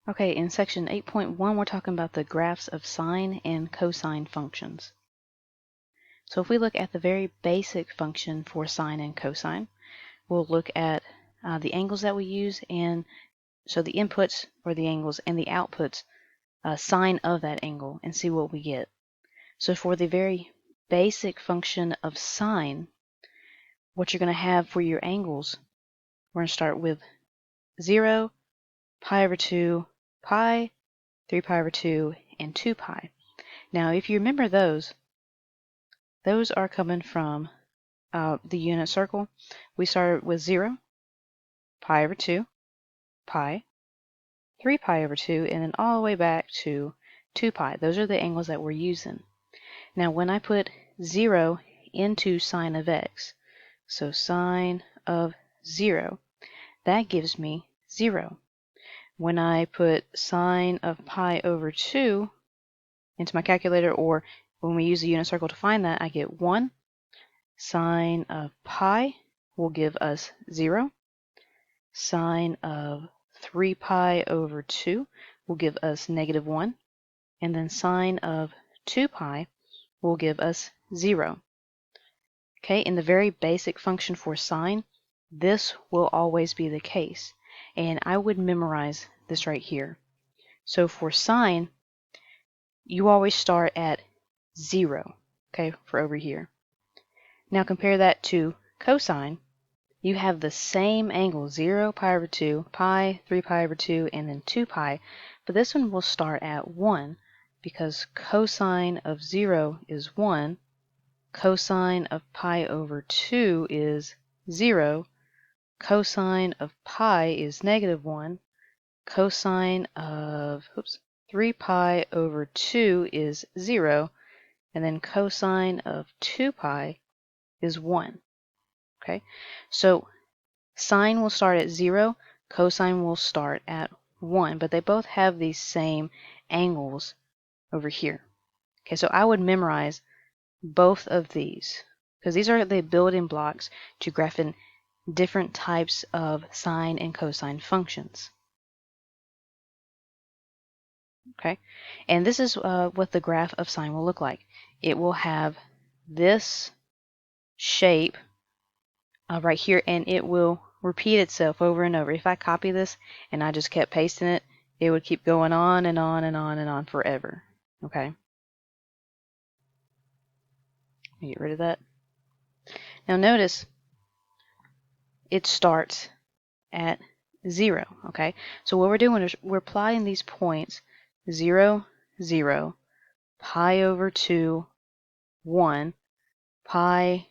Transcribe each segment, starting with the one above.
Okay, in section 8.1, we're talking about the graphs of sine and cosine functions. So if we look at the very basic function for sine and cosine, we'll look at the angles that we use, and so the inputs are the angles and the outputs sine of that angle, and see what we get. So for the very basic function of sine, what you're going to have for your angles, we're going to start with 0, pi over 2, pi, 3 pi over 2, and 2 pi. Now, if you remember those are coming from the unit circle. We started with 0, pi over 2, pi, 3 pi over 2, and then all the way back to 2 pi. Those are the angles that we're using. Now, when I put 0 into sine of x, so sine of 0, that gives me 0. When I put sine of pi over 2 into my calculator, or when we use the unit circle to find that, I get 1. Sine of pi will give us 0. Sine of 3 pi over 2 will give us -1. And then sine of 2 pi will give us 0. Okay, in the very basic function for sine, this will always be the case. And I would memorize this right here. So for sine, you always start at 0, okay, for over here. Now compare that to cosine. You have the same angle, 0, pi over 2, pi, 3 pi over 2, and then 2 pi, but this one will start at 1 because cosine of 0 is 1, cosine of pi over 2 is 0, cosine of pi is -1, cosine of 3 pi over 2 is 0, and then cosine of 2 pi is 1. Okay, so sine will start at 0, cosine will start at 1, but they both have these same angles over here. Okay, so I would memorize both of these because these are the building blocks to graphing different types of sine and cosine functions. Okay, and this is what the graph of sine will look like. It will have this shape right here, and it will repeat itself over and over. If I copy this and I just kept pasting it, it would keep going on and on and on and on forever. Okay, let me get rid of that. Now notice it starts at 0. Okay, so what we're doing is we're plotting these points 0, 0, pi over 2, 1, pi,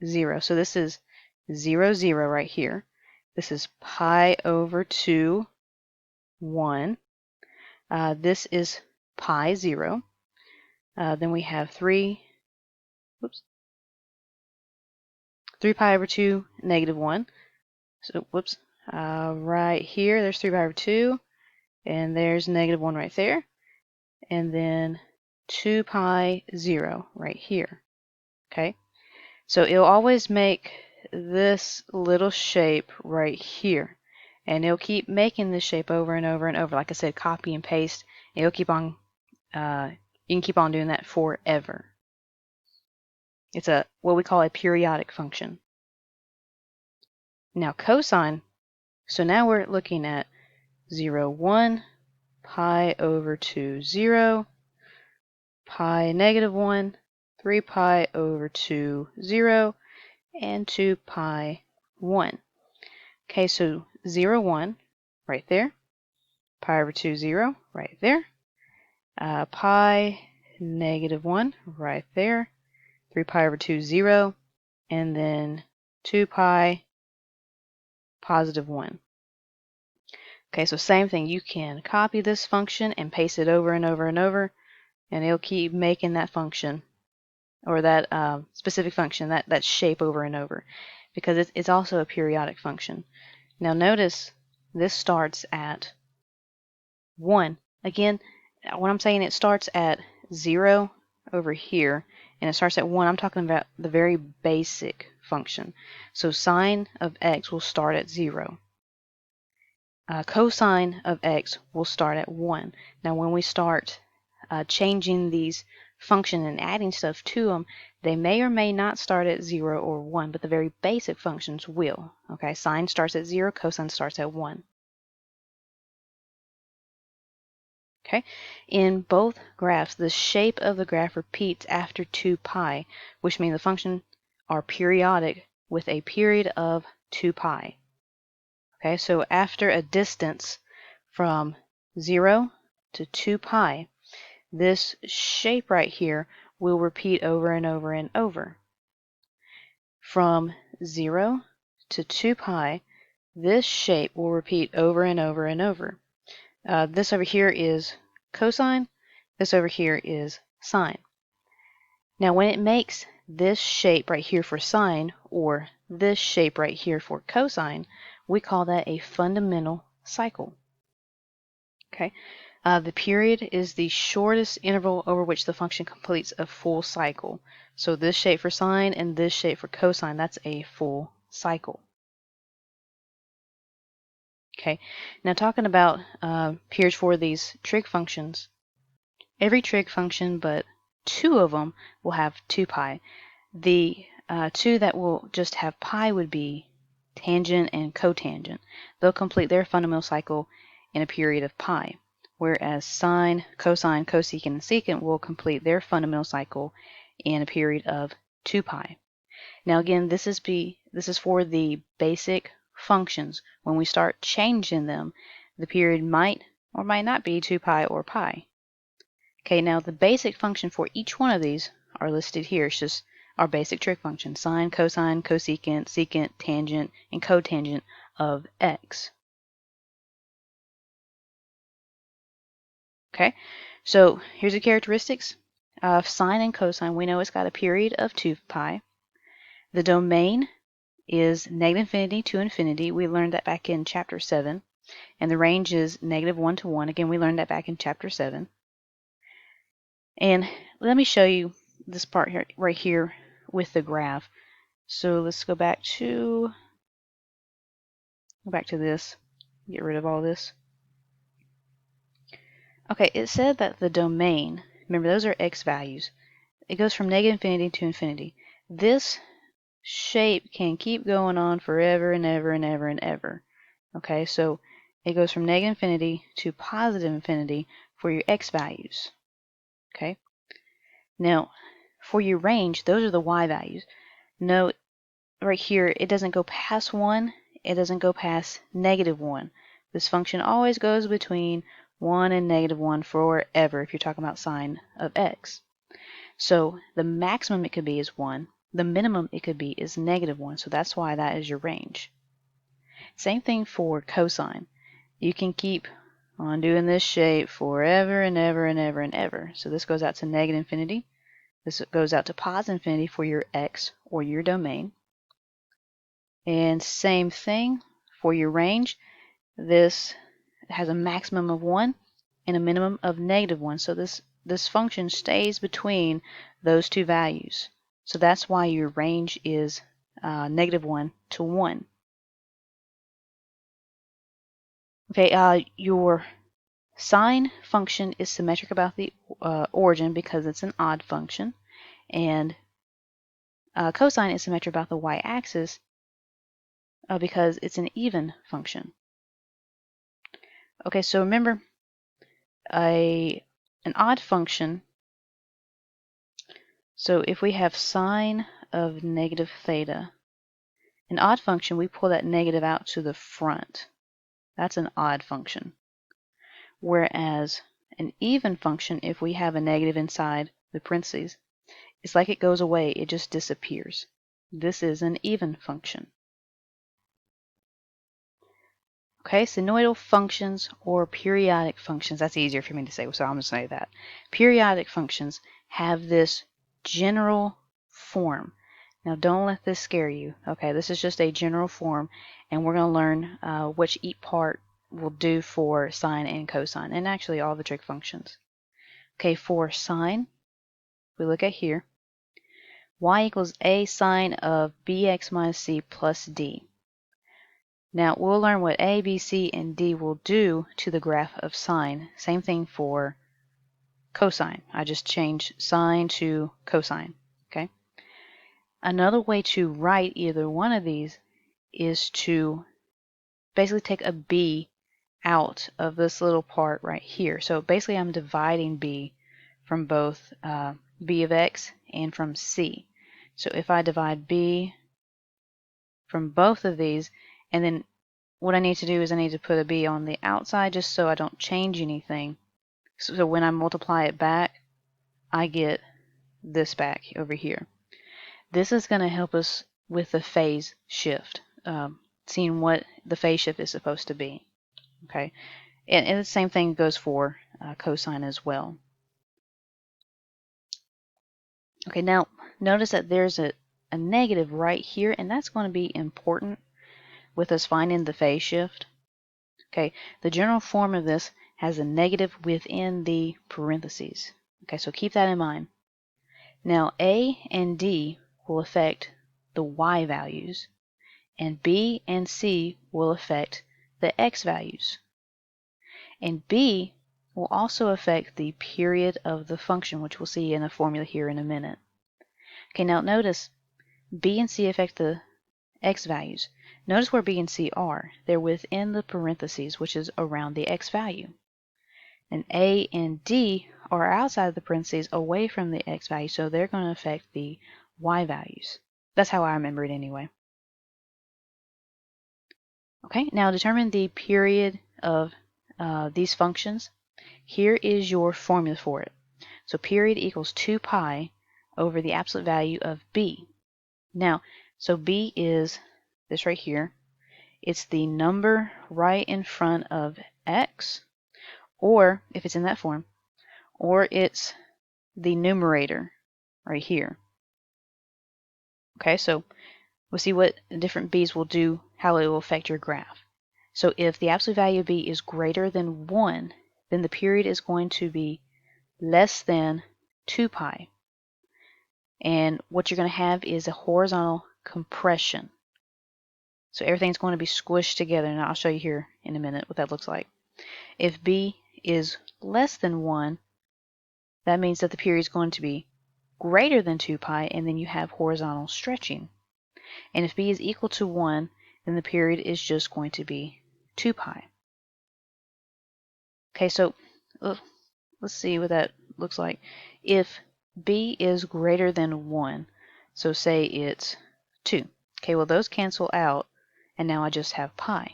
0. So this is 0, 0 right here. This is pi over 2, 1. This is pi, 0. Then we have 3 pi over 2, -1. So, right here, there's 3 pi over 2, and there's -1 right there. And then 2 pi, 0 right here. Okay, so it'll always make this little shape right here. And it'll keep making this shape over and over and over. Like I said, copy and paste. It'll keep on, you can keep on doing that forever. It's what we call a periodic function. Now cosine, so now we're looking at 0, 1, pi over 2, 0, pi -1, 3 pi over 2, 0, and 2 pi, 1. Okay, so 0, 1 right there, pi over 2, 0 right there, pi -1 right there, 3 pi over 2, 0, and then 2 pi, +1. Okay, so same thing. You can copy this function and paste it over and over and over, and it'll keep making that function, or that specific function, that shape over and over, because it's also a periodic function. Now notice this starts at 1. Again, when I'm saying it starts at 0 over here, and it starts at 1, I'm talking about the very basic function. So sine of x will start at 0. cosine of x will start at 1. Now when we start changing these functions and adding stuff to them, they may or may not start at 0 or 1, but the very basic functions will. Okay, sine starts at 0, cosine starts at 1. Okay, in both graphs, the shape of the graph repeats after 2 pi, which means the functions are periodic with a period of 2 pi. Okay, so after a distance from 0 to 2 pi, this shape right here will repeat over and over and over. From 0 to 2 pi, this shape will repeat over and over and over. This over here is cosine, this over here is sine. Now when it makes this shape right here for sine, or this shape right here for cosine, we call that a fundamental cycle. Okay, the period is the shortest interval over which the function completes a full cycle. So this shape for sine and this shape for cosine, that's a full cycle. Okay, now talking about periods for these trig functions, every trig function but 2 of them will have 2 pi. The 2 that will just have pi would be tangent and cotangent. They'll complete their fundamental cycle in a period of pi, whereas sine, cosine, cosecant, and secant will complete their fundamental cycle in a period of 2 pi. Now again, this is for the basic functions. When we start changing them, the period might or might not be 2 pi or pi. Okay, now the basic function for each one of these are listed here. It's just our basic trig function: sine, cosine, cosecant, secant, tangent, and cotangent of x. Okay, so here's the characteristics of sine and cosine. We know it's got a period of 2 pi. The domain is negative infinity to infinity. We learned that back in chapter 7. And the range is -1 to 1. Again, we learned that back in chapter 7. And let me show you this part here, right here with the graph. So let's go back to this. Get rid of all this. Okay, it said that the domain, remember those are x values. It goes from negative infinity to infinity. This shape can keep going on forever and ever and ever and ever. Okay, so it goes from negative infinity to positive infinity for your x values. Okay, now for your range, those are the y values. Note right here, it doesn't go past 1, it doesn't go past -1. This function always goes between 1 and -1 forever if you're talking about sine of x. So the maximum it could be is 1. The minimum it could be is -1, so that's why that is your range. Same thing for cosine. You can keep on doing this shape forever and ever and ever and ever. So this goes out to negative infinity. This goes out to positive infinity for your x or your domain. And same thing for your range. This has a maximum of 1 and a minimum of -1. So this function stays between those two values. So that's why your range is -1 to 1. Okay, your sine function is symmetric about the origin because it's an odd function, and cosine is symmetric about the y-axis because it's an even function. Okay, so remember, an odd function, so if we have sine of negative theta, an odd function, we pull that negative out to the front. That's an odd function. Whereas an even function, if we have a negative inside the parentheses, it's like it goes away, it just disappears. This is an even function. Okay, sinusoidal functions or periodic functions, that's easier for me to say, so I'm going to say that. Periodic functions have this general form. Now don't let this scare you. Okay, this is just a general form, and we're going to learn which each part will do for sine and cosine, and actually all the trig functions. Okay, for sine, we look at here, y equals a sine of bx minus c plus d. Now we'll learn what A, B, C, and D will do to the graph of sine. Same thing for cosine. I just changed sine to cosine. Okay. Another way to write either one of these is to basically take a B out of this little part right here. So basically I'm dividing B from both B of x and from C. So if I divide B from both of these, and then what I need to do is I need to put a B on the outside just so I don't change anything. So when I multiply it back, I get this back over here. This is going to help us with the phase shift, seeing what the phase shift is supposed to be. Okay, and the same thing goes for cosine as well. Okay, now notice that there's a negative right here, and that's going to be important with us finding the phase shift. Okay, the general form of this has a negative within the parentheses. Okay, so keep that in mind. Now A and D will affect the y values, and B and C will affect the x values. And B will also affect the period of the function, which we'll see in a formula here in a minute. Okay, now notice B and C affect the x values. Notice where B and C are. They're within the parentheses, which is around the x value. And A and D are outside the parentheses away from the x value, so they're going to affect the y values. That's how I remember it anyway. Okay, now determine the period of these functions. Here is your formula for it. So period equals 2 pi over the absolute value of B. Now, so B is this right here. It's the number right in front of x, or if it's in that form, or it's the numerator right here. Okay, so we'll see what different b's will do, how it will affect your graph. So if the absolute value of b is greater than 1, then the period is going to be less than 2 pi. And what you're going to have is a horizontal compression. So everything's going to be squished together, and I'll show you here in a minute what that looks like. If b is less than 1, that means that the period is going to be greater than 2 pi, and then you have horizontal stretching. And if b is equal to 1, then the period is just going to be 2 pi. Okay, so let's see what that looks like. If b is greater than 1, so say it's 2. Okay, well those cancel out, and now I just have pi.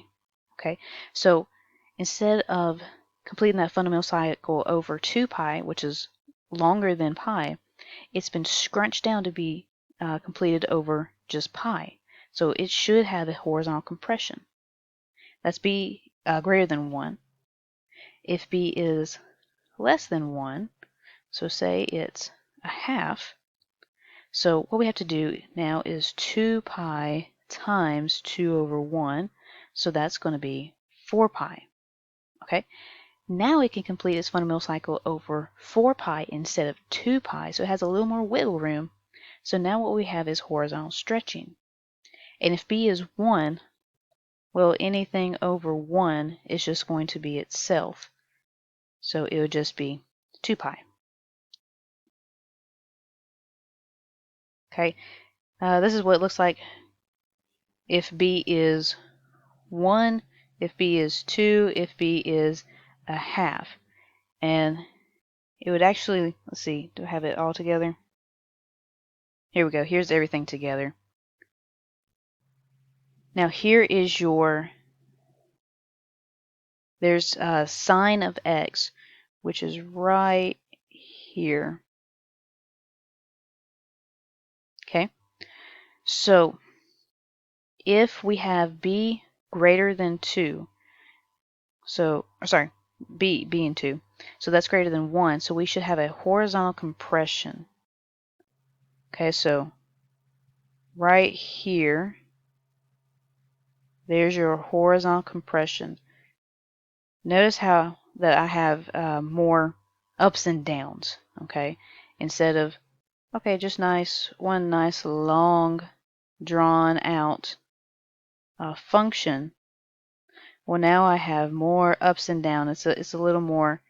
Okay, so instead of completing that fundamental cycle over 2 pi, which is longer than pi, it's been scrunched down to be completed over just pi. So it should have a horizontal compression. That's b greater than 1. If b is less than 1, so say it's a half, so what we have to do now is 2 pi times 2 over 1, so that's going to be 4 pi. Okay, now it can complete its fundamental cycle over 4 pi instead of 2 pi, so it has a little more wiggle room. So now what we have is horizontal stretching. And if b is 1, well, anything over 1 is just going to be itself. So it would just be 2 pi. Okay, this is what it looks like if b is 1, if b is 2, if b is a half. And it would actually, let's see, do I have it all together? Here we go. Here's everything together. Now here is your, there's sine of x, which is right here. Okay, so if we have b greater than 2, so, or sorry, b being 2, so that's greater than 1, so we should have a horizontal compression. Okay, so right here, there's your horizontal compression. Notice how that I have more ups and downs, okay, instead of, okay, just one nice long drawn out function. Well, now I have more ups and downs. It's a little more